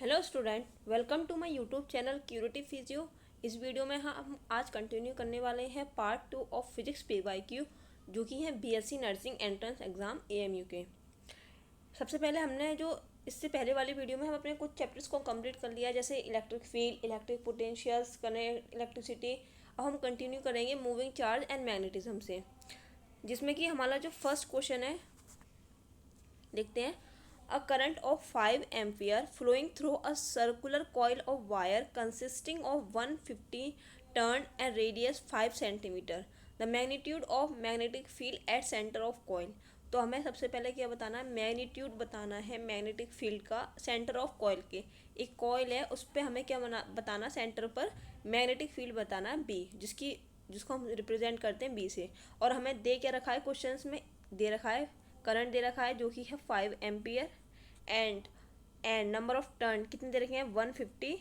Hello student, welcome to my YouTube channel क्यूरिटी फिजियो। इस वीडियो में हम आज कंटिन्यू करने वाले हैं पार्ट 2 ऑफ फिजिक्स PYQ, जो कि है BSc nursing entrance exam AMU के। सबसे पहले हमने जो इससे पहले वाली वीडियो में हम अपने कुछ चैप्टर्स को कंप्लीट कर लिया, जैसे electric field, electric potentials, electricity. अब हम कंटिन्यू करेंगे मूविंग चार्ज एंड मैग्नेटिज्म से, जिसमें कि हमारा जो फर्स्ट क्वेश्चन है देखते हैं। A current of 5 ampere flowing through a circular coil of wire consisting of 150 turn and radius 5 centimeter. The magnitude of magnetic field at center of coil. तो हमें सबसे पहले क्या बताना है, मैग्नीट्यूड बताना है मैग्नेटिक फील्ड का सेंटर ऑफ कॉइल के। एक कॉइल है, उस पर हमें क्या बताना, सेंटर पर मैग्नेटिक फील्ड बताना है बी, जिसको हम रिप्रेजेंट करते हैं बी से। और हमें दे क्या रखा है, क्वेश्चंस में दे रखा है करंट दे रखा है जो कि है 5 ampere and number of turn कितने दे रखे हैं 150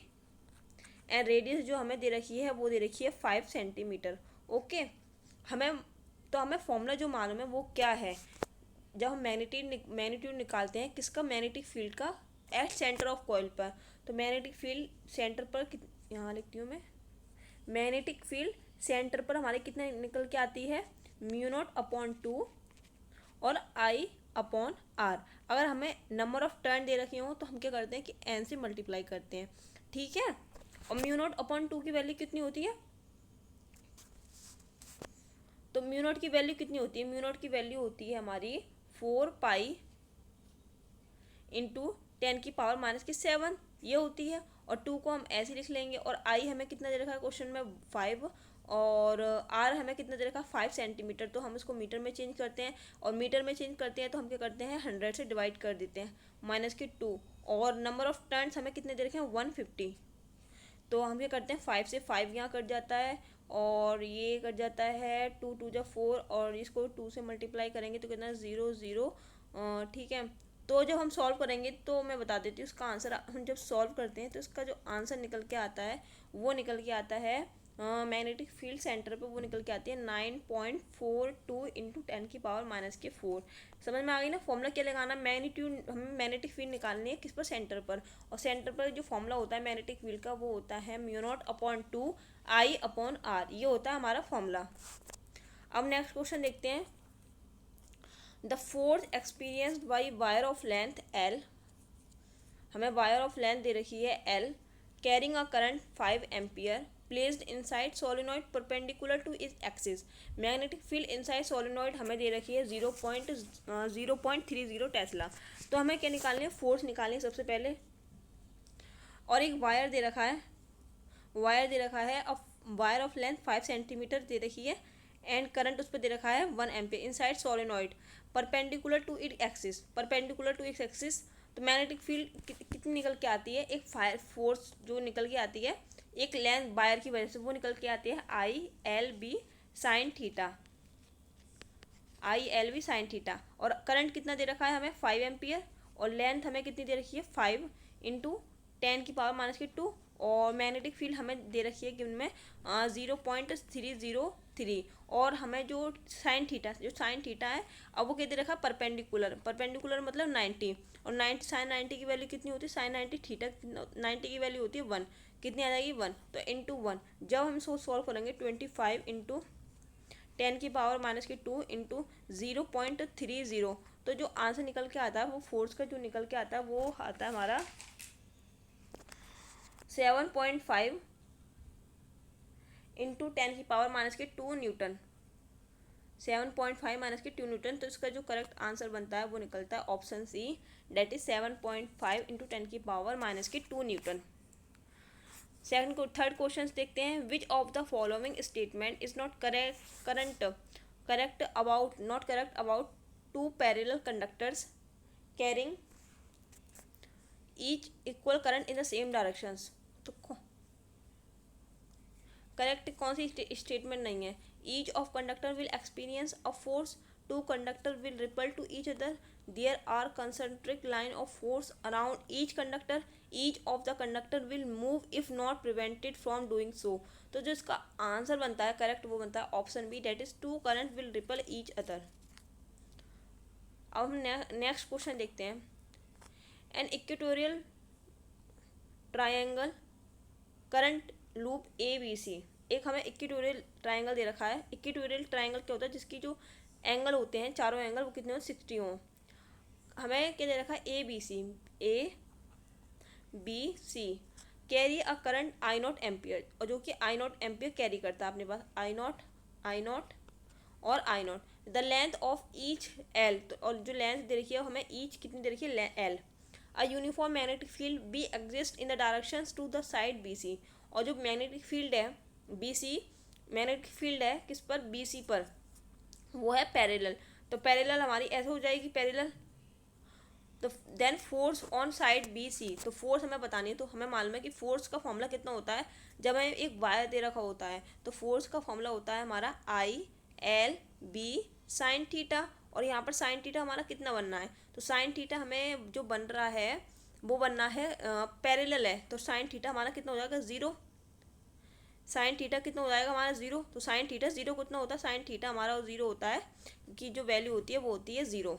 एंड रेडियस जो हमें दे रखी है वो दे रखी है 5 सेंटीमीटर। ओके, हमें फॉर्मूला जो मालूम है वो क्या है, जब हम मैग्नीट्यूड निकालते हैं किसका, मैग्नेटिक फील्ड का एट सेंटर ऑफ कॉइल पर। तो मैग्नेटिक फील्ड सेंटर पर यहाँ लिखती हूँ मैं, मैग्नेटिक फील्ड सेंटर पर हमारे कितने निकल के आती है, μ0/2 और I अपॉन आर। अगर हमें नंबर ऑफ टर्न दे रखे हों तो हम क्या करते हैं कि एन से मल्टीप्लाई करते हैं, ठीक है। और μ0/2 की वैल्यू कितनी होती है, तो μ0 की वैल्यू कितनी होती है, μ0 की वैल्यू होती है हमारी 4 पाई इंटू 10⁻⁷ ये होती है। और 2 को हम ऐसे लिख लेंगे। और आई हमें कितना दे रखा है क्वेश्चन में 5, और आर हमें कितना दे रखा है 5 सेंटीमीटर। तो हम इसको मीटर में चेंज करते हैं, और मीटर में चेंज करते हैं तो हम क्या करते हैं 100 से डिवाइड कर देते हैं -2। और नंबर ऑफ टर्न्स हमें कितने दे रखे हैं 150। तो हम क्या करते हैं 5 से 5 यहाँ कट जाता है, और ये कट जाता है 2 2 जा 4, और इसको 2 से मल्टीप्लाई करेंगे तो कितना 0 0, ठीक है। तो जब हम सॉल्व करेंगे तो मैं बता देती हूँ उसका आंसर। हम जब सॉल्व करते हैं तो इसका जो आंसर निकल के आता है वो निकल के आता है मैग्नेटिक फील्ड सेंटर पे, वो निकल के आती है 9.42 इंटू 10⁻⁴। समझ में आ गई ना फॉर्मूला क्या लगाना। मैग्नीट्यूड हमें मैग्नेटिक फील्ड निकालनी है किस पर, सेंटर पर। और सेंटर पर जो फॉर्मूला होता है मैग्नेटिक फील्ड का वो होता है μ0/2 I/r। ये होता है हमारा फॉर्मूला। अब नेक्स्ट क्वेश्चन देखते हैं। The force experienced by wire of length L, हमें वायर ऑफ लेंथ दे रखी है L, carrying a current 5 ampere placed inside solenoid perpendicular to its axis. Magnetic field inside solenoid हमें दे रखी है 0.30 टेस्ला। तो हमें क्या निकालनी है, फोर्स निकालनी है सबसे पहले। और एक वायर दे रखा है, वायर ऑफ लेंथ 5 सेंटीमीटर दे रखी है, एंड करंट उस पर दे रखा है 1 ampere inside solenoid perpendicular to it axis, तो मैग्नेटिक फील्ड कितनी निकल के आती है, एक फायर फोर्स जो निकल के आती है एक लेंथ वायर की वजह से, वो निकल के आती है ILB साइन थीटा। और करंट कितना दे रखा है हमें 5 एम्पियर, और लेंथ हमें कितनी दे रखी है 5 इंटू 10⁻⁻²। और मैग्नेटिक फील्ड हमें दे रखी है कि उनमें 0.303। और हमें जो साइन थीटा है, अब वो क्या दे रखा है परपेंडिकुलर मतलब 90। और 90 साइन 90 की वैल्यू कितनी होती है, साइन 90 थीटा 90 की वैल्यू होती है 1। कितनी आ जाएगी 1, तो इंटू 1। जब हम इसको सॉल्व करेंगे 25 इंटू 10⁻⁻² इंटू 0.30, तो जो आंसर निकल के आता है वो फोर्स का जो निकल के आता है वो आता है हमारा 7.5 इंटू 10⁻⁻² न्यूटन। 7.5 -2 न्यूटन। तो इसका जो करेक्ट आंसर बनता है वो निकलता है option C, that is 7.5 into 10⁻⁻² newton. Third question देखते हैं। Which of the following statement is not correct about two parallel conductors carrying each equal current in the same directions. तो करेक्ट कौन सी स्टेटमेंट नहीं है। Each of conductor will experience a force, two conductor will repel to each other, there are concentric line of force around each conductor, each of the conductor will move if not prevented from doing so. तो जो इसका answer बनता है correct वो बनता है option B, that is two current will repel each other. अब हम नेक्स्ट क्वेश्चन देखते हैं। An equatorial triangle current loop A B C. एक हमें इक्वेटोरियल ट्रायंगल दे रखा है। इक्वेटोरियल ट्रायंगल क्या होता है, जिसकी जो एंगल होते हैं चारों एंगल वो कितने हो 60 हो। हमें क्या दे रखा है A B C carry a current I not ampere, और जो कि आई नॉट एम्पियर कैरी करता है अपने पास आई नॉट और I naught. The length of each L, और जो लेंथ दे रखी है हमें ईच कितनी दे रखी है L. A uniform magnetic field B exist in the directions to the side B C, और जो मैग्नेटिक फील्ड है बी सी, मैग्नेटिक फील्ड है किस पर बी सी पर, वो है पैरेलल। तो पैरेलल हमारी ऐसे हो जाएगी पैरेलल। तो then force on side B C, तो फोर्स हमें बतानी है। तो हमें मालूम है कि फोर्स का फॉर्मूला कितना होता है, जब हमें एक वायर दे रखा होता है तो फोर्स का फॉर्मूला होता है हमारा I L B sine theta, और यहाँ पर साइन थीटा हमारा कितना बनना है, तो साइन थीटा हमें जो बन रहा है वो बनना है पैरेलल है, तो साइन थीटा हमारा कितना हो जाएगा 0। साइन थीटा कितना हो जाएगा हमारा 0, तो साइन थीटा 0 कितना होता है, साइन थीटा हमारा 0 होता है कि जो वैल्यू होती है वो होती है 0।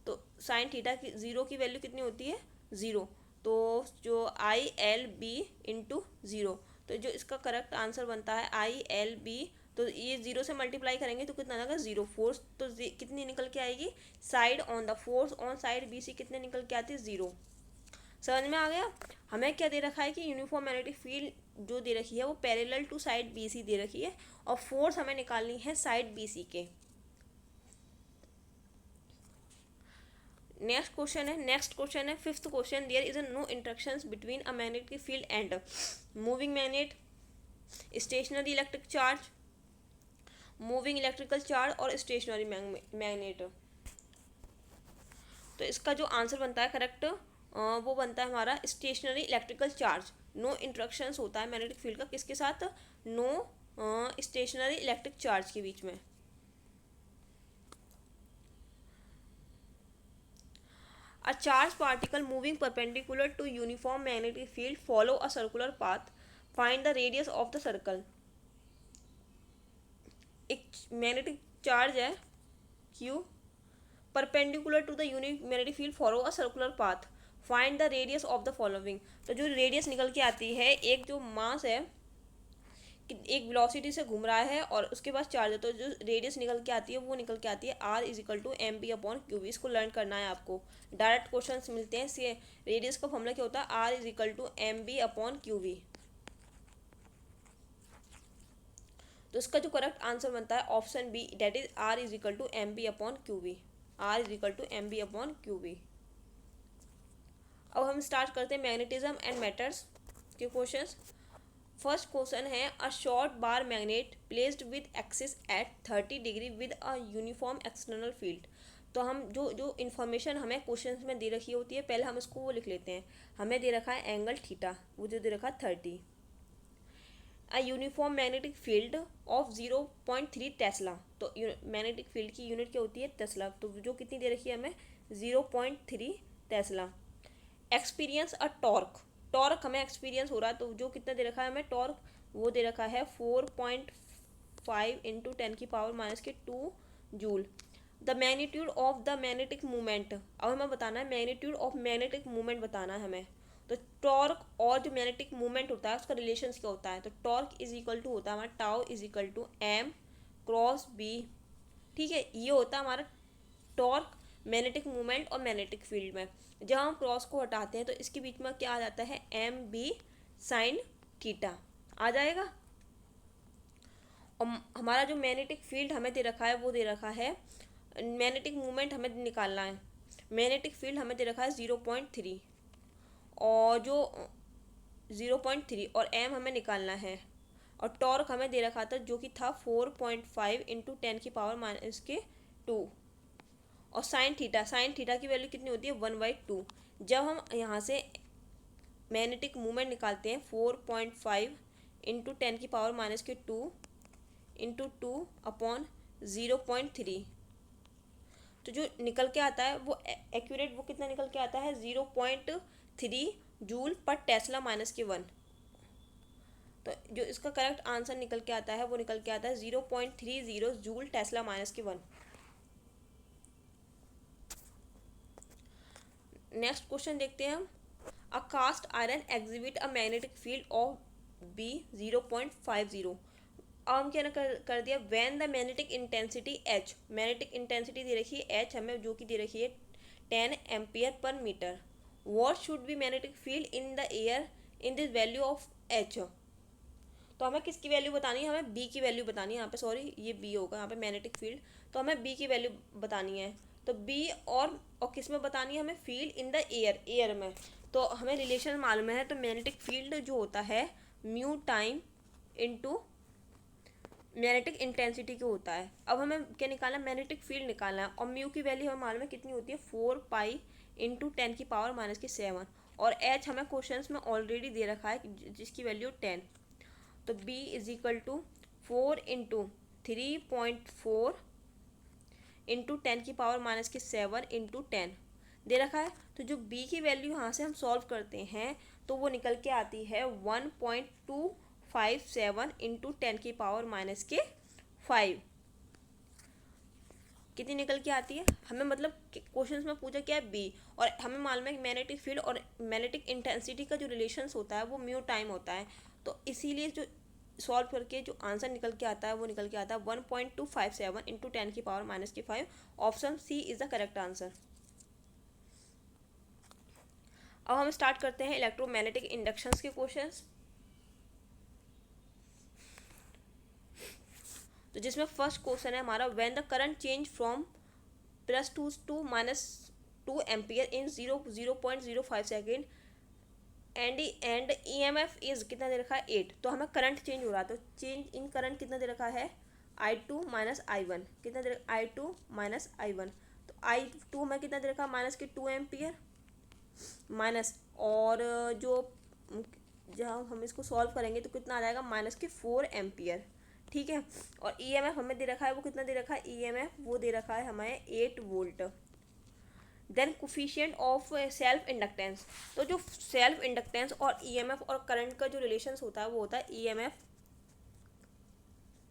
तो साइन थीटा की 0 की वैल्यू कितनी होती है 0, तो जो आई एल बी इंटू 0, तो जो इसका करेक्ट आंसर बनता है आई एल बी, तो ये 0 से मल्टीप्लाई करेंगे तो कितना आएगा 0। फोर्स तो कितनी निकल के आएगी side on the, force on side B C कितने निकल के आती है 0। समझ में आ गया। हमें क्या दे रखा है कि यूनिफॉर्म मैग्नेटिक फील्ड जो दे रखी है वो parallel to side B C दे रखी है, और फोर्स हमें निकालनी है साइड बी सी के। नेक्स्ट क्वेश्चन है fifth question. There is no interactions between a magnetic field and moving magnet, stationary electric charge, moving electrical charge और स्टेशनरी मैग्नेट। तो इसका जो आंसर बनता है करेक्ट वो बनता है हमारा stationary electrical charge. No interactions होता है मैग्नेटिक फील्ड का किसके साथ, नो स्टेशनरी इलेक्ट्रिक चार्ज के बीच में। A charged particle moving perpendicular to uniform magnetic field follow a circular path. Find the radius of the circle. एक मैग्नेटिक चार्ज है Q perpendicular to the unit magnetic field follow a circular path. Find the radius of the following. तो जो radius निकल के आती है, एक जो मास है एक वेलोसिटी से घूम रहा है और उसके पास चार्ज है, तो जो रेडियस निकल के आती है वो निकल के आती है R is equal to M B upon Q B. इसको लर्न करना है आपको, डायरेक्ट क्वेश्चन मिलते हैं। इसके रेडियस का फॉर्मूला क्या होता है R is equal to M B upon Q B. तो इसका जो करेक्ट आंसर बनता है option B, that is R is equal to M B upon Q B. R is equal to M B upon Q B. अब हम start करते हैं magnetism and matters के क्वेश्चंस। फर्स्ट क्वेश्चन है a short bar magnet placed with axis at 30 degree with a uniform external field. तो हम जो information हमें क्वेश्चन में दे रखी होती है पहले हम इसको वो लिख लेते हैं। हमें दे रखा है एंगल थीटा, वो जो दे रखा है 30। अ uniform magnetic field of 0.3 Tesla. तो मैग्नेटिक फील्ड की यूनिट क्या होती है टेस्ला, तो जो कितनी दे रखी है हमें 0.3 टेस्ला। एक्सपीरियंस अ टॉर्क, टॉर्क हमें एक्सपीरियंस हो रहा है, तो जो कितना दे रखा है हमें टॉर्क, वो दे रखा है 4.5 into 10⁻⁻2 joule. The magnitude of the magnetic movement, अब हमें बताना है मैग्नीट्यूड ऑफ मैग्नेटिक मूवमेंट बताना है हमें। तो टॉर्क और जो मैग्नेटिक मूवमेंट होता है उसका रिलेशन क्या होता है, तो टॉर्क इज इक्वल टू होता है हमारा tau is equal to M cross B. ठीक है, ये होता है हमारा टॉर्क मैग्नेटिक मूवमेंट और मैग्नेटिक फील्ड में। जब हम क्रॉस को हटाते हैं तो इसके बीच में क्या आ जाता है एम बी साइन थीटा आ जाएगा। और हमारा जो मैग्नेटिक फील्ड हमें दे रखा है वो दे रखा है, मैग्नेटिक मूवमेंट हमें निकालना है, मैग्नेटिक फील्ड हमें दे रखा है 0.3 और जो 0.3 और एम हमें निकालना है, और टॉर्क हमें दे रखा था जो कि था 4.5 इंटू 10⁻⁻2। और साइन थीटा की वैल्यू कितनी होती है 1/2। जब हम यहाँ से मैग्नेटिक मूवमेंट निकालते हैं 4.5 इंटू 10⁻⁻2 इंटू 2 अपॉन 0.3, तो जो निकल के आता है वो एक्यूरेट वो कितना निकल के आता है 0.3 जूल पर टेस्ला -1। तो जो इसका करेक्ट आंसर निकल के आता है वो निकल के आता है 0.30 जूल टेस्ला -1। नेक्स्ट क्वेश्चन देखते हैं हम। A cast iron exhibit a magnetic field of B 0.50। अब हम क्या कर दिया, when the magnetic intensity H, magnetic intensity दे रखी है एच हमें, जो कि दे रखी है 10 ampere per metre. What should be magnetic field in the air in this value of H. तो हमें किसकी वैल्यू बतानी है, हमें बी की वैल्यू बतानी है। यहाँ पे सॉरी ये बी होगा यहाँ पे मैग्नेटिक फील्ड, तो हमें बी की वैल्यू बतानी है। तो बी और किस में बतानी है हमें, field in the air, air में। तो हमें रिलेशन मालूम है, तो मैग्नेटिक फील्ड जो होता है mu time into magnetic intensity को होता है। अब हमें क्या निकालना है, मैग्नेटिक फील्ड निकालना है, और म्यू की वैल्यू हमें मालूम है कितनी होती है, 4 पाई इंटू 10⁻⁻⁷। और एच हमें क्वेश्चन में ऑलरेडी दे रखा है जिसकी वैल्यू 10। तो B is equal to 4 into 3.4 into 10⁻⁻⁷ into 10 दे रखा है। तो जो B की वैल्यू यहाँ से हम सॉल्व करते हैं तो वो निकल के आती है 1.257 इंटू 10⁻⁻5। कितनी निकल के आती है हमें, मतलब क्वेश्चन में पूछा क्या है बी, और हमें मालूम है कि मैग्नेटिक फील्ड और मैग्नेटिक इंटेंसिटी का जो रिलेशन होता है वो म्यू टाइम होता है। तो इसीलिए जो सॉल्व करके जो आंसर निकल के आता है वो निकल के आता है 1.257 into 10⁻⁻5। Option C is the correct answer. अब हम स्टार्ट करते हैं इलेक्ट्रोमैग्नेटिक इंडक्शंस के क्वेश्चंस। तो जिसमें फर्स्ट क्वेश्चन है हमारा, when the current change from +2 to -2 ampere in 0.05 second and EMF is कितना दे रखा है 8। तो हमें करंट चेंज हो रहा है, तो चेंज इन करंट कितना दे रखा है I2 माइनस I1, कितना दे रखा I2 माइनस I1। तो I2 हमें कितना दे रखा है -2 एम्पियर माइनस, और जो जब हम इसको सॉल्व करेंगे तो कितना आ जाएगा -4 एम्पियर। ठीक है, और EMF हमें दे रखा है वो कितना दे रखा है, EMF वो दे रखा है हमें 8 volt. Then coefficient of self inductance, तो जो सेल्फ इंडक्टेंस और EMF और करंट का जो रिलेशन होता है वो होता है EMF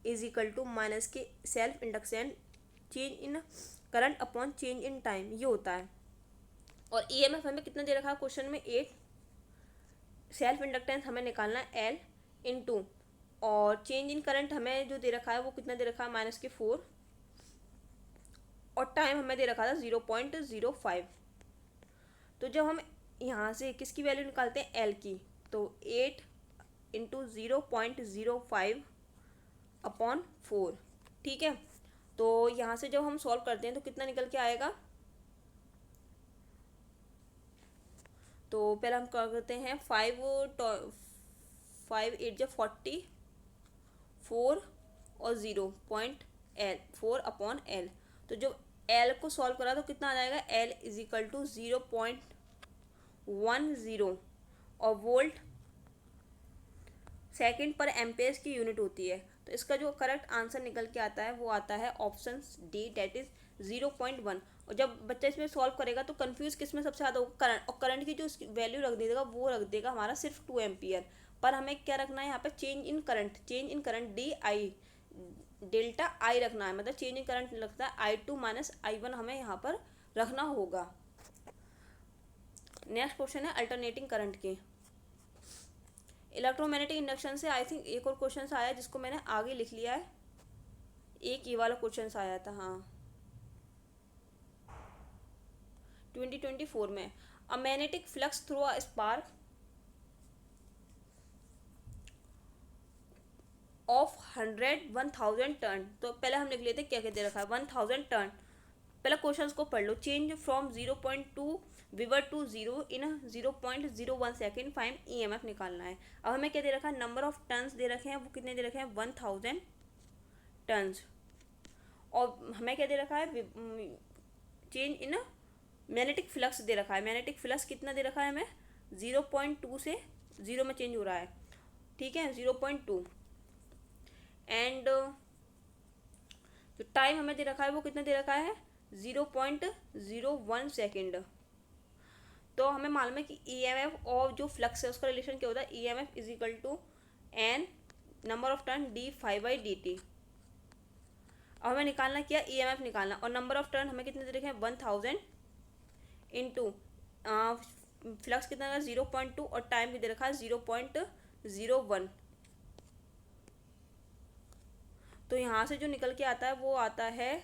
is equal to minus के self induction change in current upon change in time, ये होता है। और EMF हमें कितना दे रखा है क्वेश्चन में 8, सेल्फ इंडक्टेंस हमें निकालना है L इंटू, और चेंज इन करंट हमें जो दे रखा है वो कितना दे रखा है -4, और टाइम हमें दे रखा था 0.05। तो जब हम यहाँ से किसकी वैल्यू निकालते हैं L की, तो 8 इंटू 0.05 अपॉन 4। ठीक है, तो यहाँ से जब हम सॉल्व करते हैं तो कितना निकल के आएगा, तो पहले हम क्या करते हैं 5 8 जब 40 4 और 0.4 अपॉन L। तो जब L को सॉल्व करा तो कितना आ जाएगा, L इज इक्वल टू 0.10, और वोल्ट सेकंड पर एम्पेयर की यूनिट होती है। तो इसका जो करेक्ट आंसर निकल के आता है वो आता है ऑप्शन डी, डेट इज 0.1। और जब बच्चा इसमें सॉल्व करेगा तो कंफ्यूज किस में सबसे ज़्यादा होगा, करंट, और करंट की जो वैल्यू रख देगा वो रख देगा हमारा सिर्फ 2 एम्पियर। पर हमें क्या रखना है यहाँ पे, change in current, change in current DI delta I रखना है, मतलब चेंज इन करंट लगता है I2 माइनस I1 हमें यहाँ पर रखना होगा। नेक्स्ट क्वेश्चन है अल्टरनेटिंग करंट के। इलेक्ट्रोमैग्नेटिक इंडक्शन से आई थिंक एक और क्वेश्चन आया जिसको मैंने आगे लिख लिया है, एक ये वाला क्वेश्चन आया था हाँ 2024 में। A magnetic flux through a spark of 1000 turn. तो पहले हम लिख लेते क्या क्या दे रखा है 1000 टर्न। पहले क्वेश्चन को पढ़ लो, change from 0.2 weber to 0 in 0.01 second, find EMF निकालना है। अब हमें क्या दे रखा है, नंबर ऑफ टर्न्स दे रखे हैं, वो कितने दे रखे हैं 1000 टर्न्स। और हमें क्या दे रखा है, चेंज इन मैग्नेटिक फ्लक्स दे रखा है। मैग्नेटिक फ्लक्स कितना दे रखा है हमें, 0.2 से 0 में चेंज हो रहा है। ठीक है 0.2, एंड जो टाइम हमें दे रखा है वो कितना दे रखा है 0.01 सेकेंड। तो हमें मालूम है कि EMF और जो फ्लक्स है उसका रिलेशन क्या होता है, EMF is equal to N number of turn d∅dt। अब हमें निकालना क्या, EMF निकालना, और नंबर ऑफ टर्न हमें कितने दे रखे हैं 1000 इंटू फ्लक्स कितना है 0.2 और टाइम भी दे रखा है 0.01। तो यहाँ से जो निकल के आता है वो आता है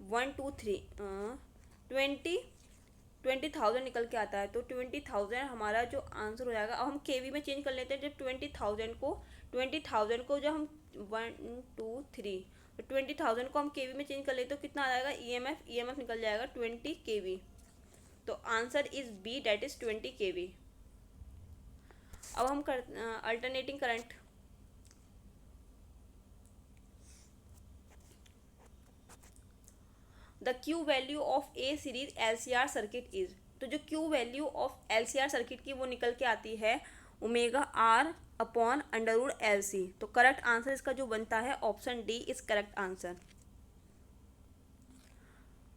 20,000 निकल के आता है। तो 20,000 हमारा जो आंसर हो जाएगा। अब हम केवी में चेंज कर लेते हैं। जब 20,000 को जब हम 1 2 3 तो 20,000 को हम केवी में चेंज कर लेते तो कितना आ जाएगा ईएमएफ निकल जाएगा 20 केवी। तो answer is B, that is 20 KV. अब हम कर alternating current. The Q value of a series LCR circuit is. तो जो Q value of LCR circuit की वो निकल के आती है omega R upon under L C. तो करेक्ट आंसर इसका जो बनता है option D is correct answer.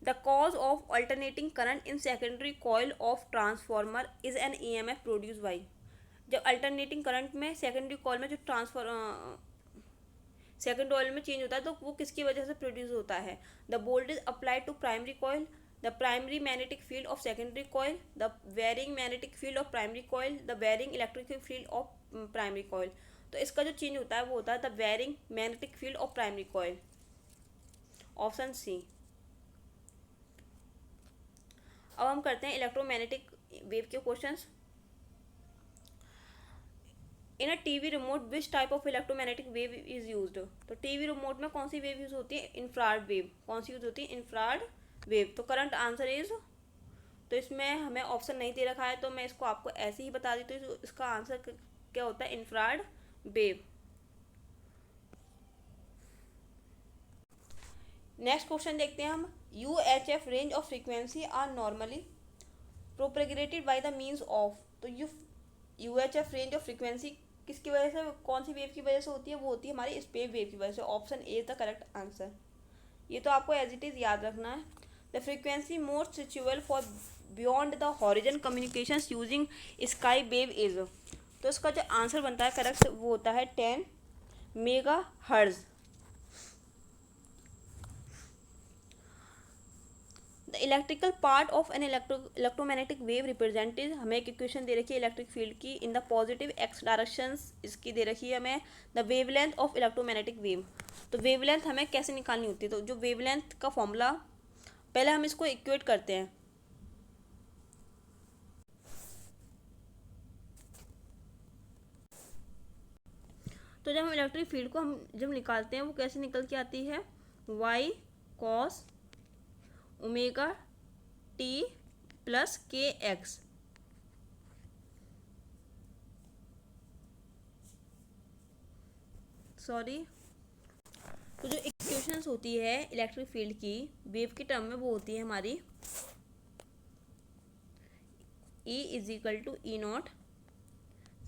The cause of alternating current in secondary coil of transformer is an EMF produce by. जब अल्टरनेटिंग करंट में सेकेंडरी कॉइल में जो second oil में चेंज होता है तो वो किसकी वजह से प्रोड्यूस होता है। The voltage applied to primary coil, the primary magnetic field of secondary coil, the varying magnetic field of primary coil, the varying electric field of primary coil. तो इसका जो चेंज होता है वो होता है the varying magnetic field of primary coil, option C. अब हम करते हैं इलेक्ट्रोमैग्नेटिक वेव के questions. In a TV remote which type of electromagnetic wave is used. तो टीवी रिमोट में कौन सी वेव यूज होती है, इंफ्रारेड वेव। कौन सी यूज होती है, इंफ्रारेड वेव। तो करंट आंसर इज, तो इसमें हमें ऑप्शन नहीं दे रखा है तो मैं इसको आपको ऐसे ही बता देती हूँ। तो इसका आंसर क्या होता है, इंफ्रारेड वेव। नेक्स्ट क्वेश्चन देखते हैं हम। UHF range of frequency are normally propagated by the means of. तो UHF रेंज ऑफ फ्रीक्वेंसी किसकी वजह से, कौन सी वेव की वजह से होती है, वो होती है हमारी स्पेस वेव की वजह से। Option A is the correct answer. ये तो आपको एज इट इज याद रखना है। The frequency most suitable for beyond the horizon communication using sky wave is. तो इसका जो आंसर बनता है करेक्ट वो होता है 10 mega hertz. The electrical part of an electromagnetic wave represented, हमें एक इक्वेशन दे रखी है इलेक्ट्रिक फील्ड की in the positive x directions. इसकी दे रखी है हमें the wavelength of electromagnetic wave. तो वेवलेंथ हमें कैसे निकालनी होती है, तो जो वेवलेंथ का फॉर्मूला, पहले हम इसको इक्वेट करते हैं। तो जब हम इलेक्ट्रिक फील्ड को हम जब निकालते हैं वो कैसे निकल के आती है, Y cos omega T plus K X. Sorry, तो जो इक्वेशंस होती है इलेक्ट्रिक फील्ड की वेव की टर्म में वो होती है हमारी E is equal to E nought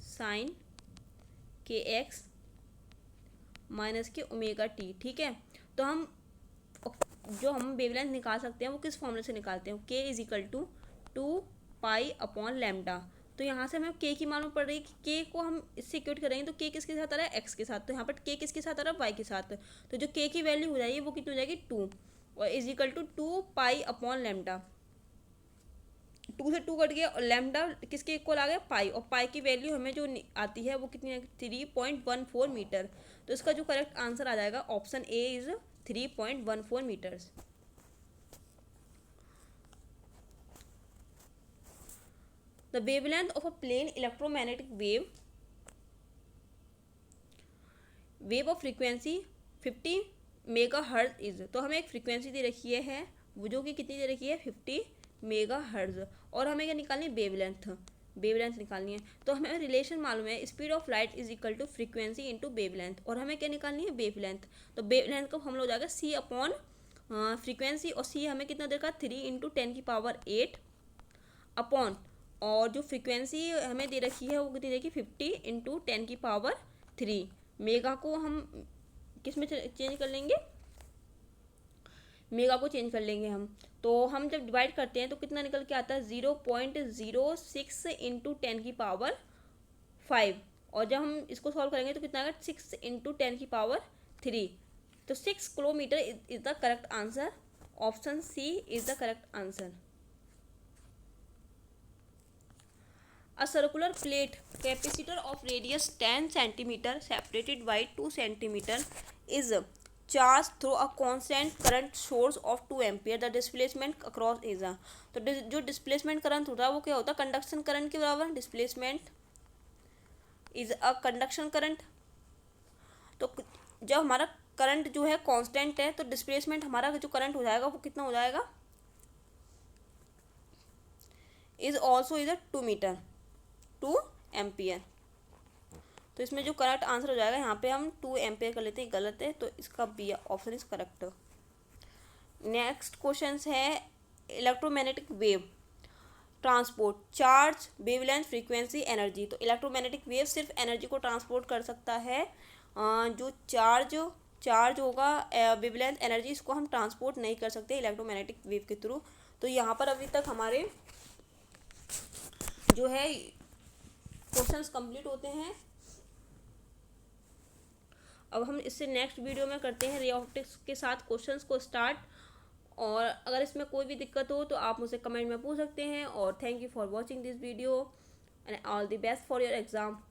sine K X minus K omega T. ठीक है, तो हम जो हम वेवलेंथ निकाल सकते हैं वो किस फॉर्मूले से निकालते हैं, K is equal to 2 pi upon lambda. तो यहाँ से हमें के की मालूम पड़ रही है कि के को हम इससे इक्वेट करेंगे तो के किसके साथ आ रहा है, एक्स के साथ। तो यहाँ पर के किसके साथ आ रहा है, वाई के साथ। तो जो के की वैल्यू हो जाएगी वो कितनी हो जाएगी 2 और is equal to 2 pi upon lambda. 2 से 2 कट गया और लैम्डा किसके इक्वल आ गया, पाई। और पाई की वैल्यू हमें जो आती है वो कितनी है, 3.14 मीटर। तो इसका जो करेक्ट आंसर आ जाएगा option A is 3.14 metres. The wavelength of a plane electromagnetic wave of frequency 50 megahertz is. तो हमें एक फ्रीक्वेंसी दे रखी है वो जो कि कितनी दे रखी है 50 मेगाहर्ट्ज। और हमें क्या निकालनी है, वेवलेंथ निकालनी है। तो हमें रिलेशन मालूम है speed of light is equal to frequency into wavelength. और हमें क्या निकालनी है, वेवलेंथ। तो वेवलेंथ का हम लोग जाएगा सी अपॉन फ्रीक्वेंसी। और सी हमें कितना देखा 3 × 10⁸ अपॉन, और जो फ्रीक्वेंसी हमें दे रखी है वो कितनी देखी 50 × 10⁻3। मेगा को हम किस में चेंज कर लेंगे, मेगा को चेंज कर लेंगे हम। तो हम जब डिवाइड करते हैं तो कितना निकल के आता है 0.06 × 10⁵। और जब हम इसको सॉल्व करेंगे तो कितना आएगा 6 × 10⁻3। तो 6 kilometre is the correct answer. Option C is the correct answer. A circular plate capacitor of radius 10 centimeter separated by 2 centimeter is charged through a constant current source of 2 ampere. The displacement across is a, तो जो displacement current होता है वो क्या होता है, conduction current के बराबर. Displacement is a conduction current. तो जब हमारा करंट जो है कांस्टेंट है तो डिस्प्लेसमेंट हमारा जो करंट हो जाएगा वो कितना हो जाएगा, is also is a 2 metre 2 ampere. तो इसमें जो करेक्ट आंसर हो जाएगा, यहाँ पे हम 2 एम्पियर कर लेते हैं, गलत है तो इसका B option is correct. Next question है electromagnetic wave transport charge wavelength frequency energy. तो इलेक्ट्रोमैग्नेटिक वेव सिर्फ एनर्जी को ट्रांसपोर्ट कर सकता है. जो चार्ज होगा वेवलेंथ एनर्जी, इसको हम ट्रांसपोर्ट नहीं कर सकते इलेक्ट्रोमैग्नेटिक वेव के थ्रू. तो यहाँ पर अभी तक हमारे जो है क्वेश्चंस कंप्लीट होते हैं. अब हम इससे नेक्स्ट वीडियो में करते हैं रे ऑप्टिक्स के साथ क्वेश्चंस को स्टार्ट. और अगर इसमें कोई भी दिक्कत हो तो आप मुझसे कमेंट में पूछ सकते हैं. और thank you for watching this video and all the best for your exam.